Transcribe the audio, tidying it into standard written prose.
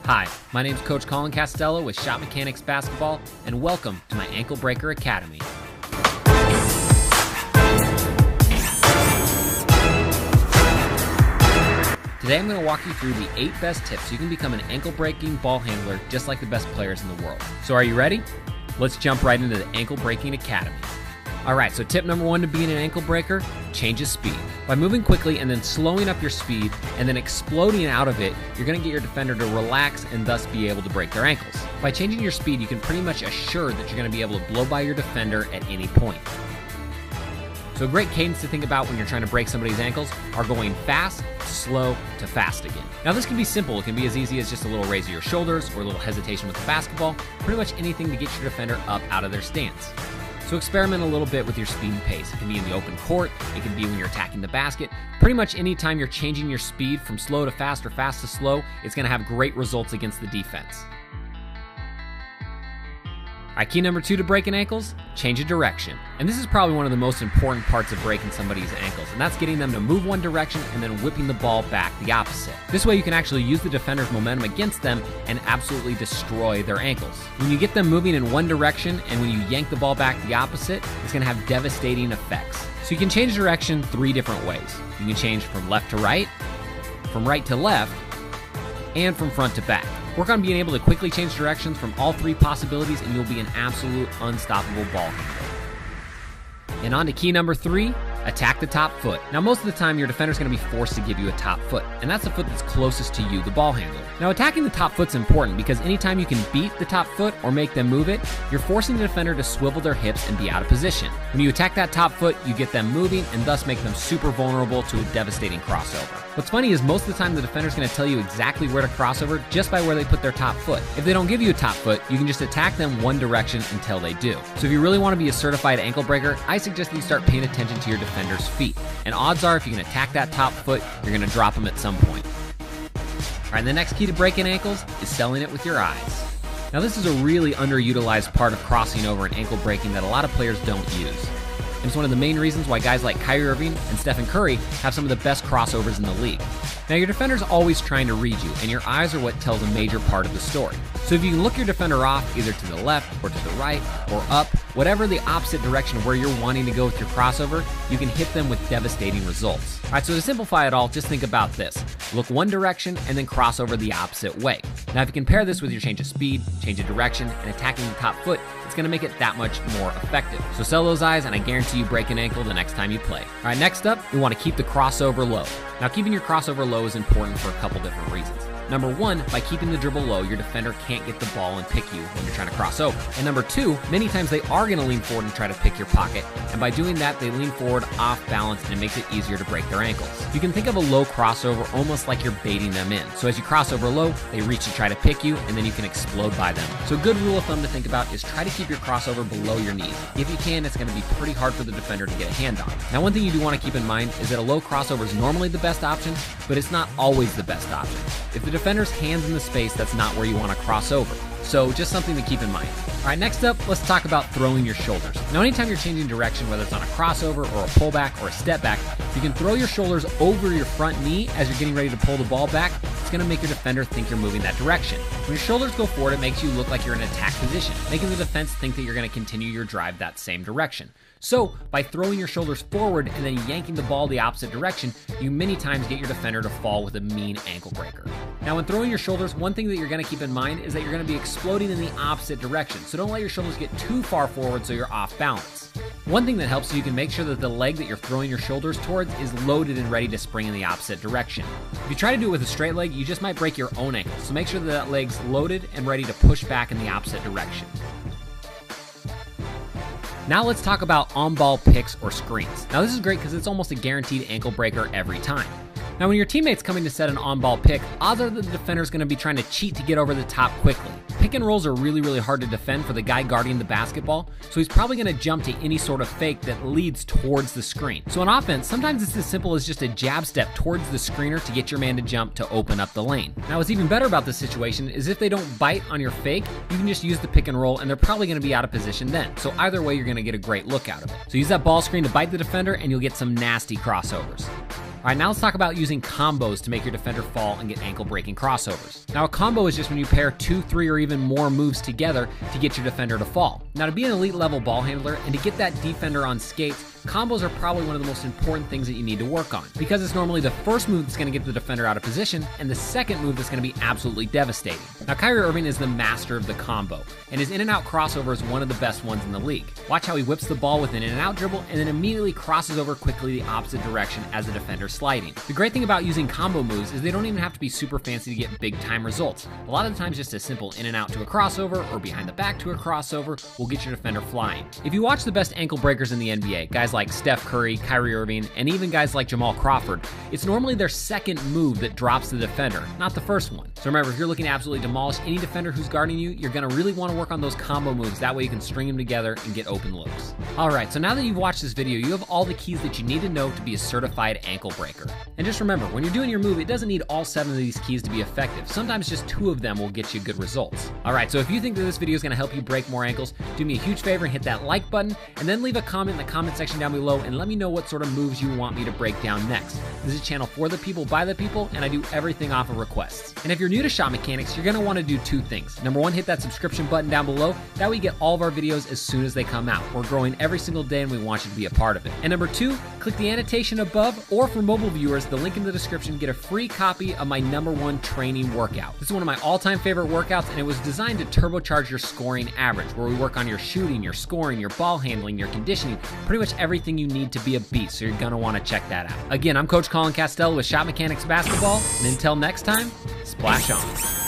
Hi, my name is Coach Colin Castello with Shot Mechanics Basketball, and welcome to my Ankle Breaker Academy. Today I'm going to walk you through the 8 best tips so you can become an ankle-breaking ball handler just like the best players in the world. So are you ready? Let's jump right into the Ankle Breaking Academy. Alright, so tip number 1 to being an ankle breaker, change your speed. By moving quickly and then slowing up your speed and then exploding out of it, you're going to get your defender to relax and thus be able to break their ankles. By changing your speed, you can pretty much assure that you're going to be able to blow by your defender at any point. So a great cadence to think about when you're trying to break somebody's ankles are going fast, slow, to fast again. Now this can be simple. It can be as easy as just a little raise of your shoulders or a little hesitation with the basketball, pretty much anything to get your defender up out of their stance. So experiment a little bit with your speed and pace. It can be in the open court, it can be when you're attacking the basket. Pretty much any time you're changing your speed from slow to fast or fast to slow, it's going to have great results against the defense. Alright, key number 2 to breaking ankles, change a direction. And this is probably one of the most important parts of breaking somebody's ankles, and that's getting them to move one direction and then whipping the ball back the opposite. This way you can actually use the defender's momentum against them and absolutely destroy their ankles. When you get them moving in one direction and when you yank the ball back the opposite, it's going to have devastating effects. So you can change direction 3 different ways. You can change from left to right, from right to left, and from front to back. Work on being able to quickly change directions from all 3 possibilities and you'll be an absolute unstoppable ball handler. And on to key number 3, attack the top foot. Now most of the time your defender's going to be forced to give you a top foot, and that's the foot that's closest to you, the ball handler. Now attacking the top foot's important because anytime you can beat the top foot or make them move it, you're forcing the defender to swivel their hips and be out of position. When you attack that top foot, you get them moving and thus make them super vulnerable to a devastating crossover. What's funny is most of the time the defender's going to tell you exactly where to crossover just by where they put their top foot. If they don't give you a top foot, you can just attack them one direction until they do. So if you really want to be a certified ankle breaker, I suggest that you start paying attention to your defender's feet. And odds are if you can attack that top foot, you're going to drop them at some point. Alright, the next key to breaking ankles is selling it with your eyes. Now this is a really underutilized part of crossing over and ankle breaking that a lot of players don't use. And it's one of the main reasons why guys like Kyrie Irving and Stephen Curry have some of the best crossovers in the league. Now your defender's always trying to read you, and your eyes are what tells a major part of the story. So if you can look your defender off either to the left or to the right or up, whatever the opposite direction where you're wanting to go with your crossover, you can hit them with devastating results. Alright, so to simplify it all, just think about this. Look one direction and then cross over the opposite way. Now if you compare this with your change of speed, change of direction, and attacking the top foot, it's going to make it that much more effective. So sell those eyes and I guarantee you break an ankle the next time you play. Alright, next up, we want to keep the crossover low. Now keeping your crossover low is important for a couple different reasons. Number 1, by keeping the dribble low, your defender can't get the ball and pick you when you're trying to cross over. And number 2, many times they are going to lean forward and try to pick your pocket, and by doing that, they lean forward off balance and it makes it easier to break their ankles. You can think of a low crossover almost like you're baiting them in. So as you cross over low, they reach to try to pick you, and then you can explode by them. So a good rule of thumb to think about is try to keep your crossover below your knees. If you can, it's going to be pretty hard for the defender to get a hand on. Now one thing you do want to keep in mind is that a low crossover is normally the best option, but it's not always the best option. If the defender's hands in the space, that's not where you want to cross over. So just something to keep in mind. Alright, next up, let's talk about throwing your shoulders. Now anytime you're changing direction, whether it's on a crossover or a pullback or a step back, you can throw your shoulders over your front knee as you're getting ready to pull the ball back. It's going to make your defender think you're moving that direction. When your shoulders go forward, it makes you look like you're in attack position, making the defense think that you're going to continue your drive that same direction. So, by throwing your shoulders forward and then yanking the ball the opposite direction, you many times get your defender to fall with a mean ankle breaker. Now, when throwing your shoulders, one thing that you're going to keep in mind is that you're going to be exploding in the opposite direction. So don't let your shoulders get too far forward so you're off balance. One thing that helps is you can make sure that the leg that you're throwing your shoulders towards is loaded and ready to spring in the opposite direction. If you try to do it with a straight leg, you just might break your own ankle. So make sure that that leg's loaded and ready to push back in the opposite direction. Now let's talk about on-ball picks or screens. Now this is great because it's almost a guaranteed ankle breaker every time. Now when your teammate's coming to set an on-ball pick, odds are that the defender's going to be trying to cheat to get over the top quickly. Pick and rolls are really hard to defend for the guy guarding the basketball, so he's probably going to jump to any sort of fake that leads towards the screen. So on offense, sometimes it's as simple as just a jab step towards the screener to get your man to jump to open up the lane. Now what's even better about this situation is if they don't bite on your fake, you can just use the pick and roll and they're probably going to be out of position then. So either way, you're going to get a great look out of it. So use that ball screen to bite the defender and you'll get some nasty crossovers. All right, now let's talk about using combos to make your defender fall and get ankle breaking crossovers. Now, a combo is just when you pair 2, 3, or even more moves together to get your defender to fall. Now, to be an elite level ball handler and to get that defender on skates, combos are probably one of the most important things that you need to work on, because it's normally the first move that's going to get the defender out of position and the second move that's going to be absolutely devastating. Now, Kyrie Irving is the master of the combo, and his in and out crossover is one of the best ones in the league. Watch how he whips the ball with an in and out dribble and then immediately crosses over quickly the opposite direction as the defender's sliding. The great thing about using combo moves is they don't even have to be super fancy to get big time results. A lot of the times just a simple in and out to a crossover or behind the back to a crossover will get your defender flying. If you watch the best ankle breakers in the NBA, guys like Steph Curry, Kyrie Irving, and even guys like Jamal Crawford, it's normally their second move that drops the defender, not the first one. So remember, if you're looking to absolutely demolish any defender who's guarding you, you're gonna really wanna work on those combo moves. That way you can string them together and get open looks. All right, so now that you've watched this video, you have all the keys that you need to know to be a certified ankle breaker. And just remember, when you're doing your move, it doesn't need all 7 of these keys to be effective. Sometimes just 2 of them will get you good results. All right, so if you think that this video is gonna help you break more ankles, do me a huge favor and hit that like button, and then leave a comment in the comment section down below and let me know what sort of moves you want me to break down next. This is a channel for the people, by the people, and I do everything off of requests. And if you're new to Shot Mechanics, you're gonna wanna do 2 things. Number 1, hit that subscription button down below. That way you get all of our videos as soon as they come out. We're growing every single day and we want you to be a part of it. And number 2, click the annotation above, or for mobile viewers, the link in the description, get a free copy of my #1 training workout. This is one of my all-time favorite workouts, and it was designed to turbocharge your scoring average, where we work on your shooting, your scoring, your ball handling, your conditioning, pretty much everything you need to be a beast, so you're gonna wanna check that out. Again, I'm Coach Colin Castello with Shot Mechanics Basketball, and until next time, splash on.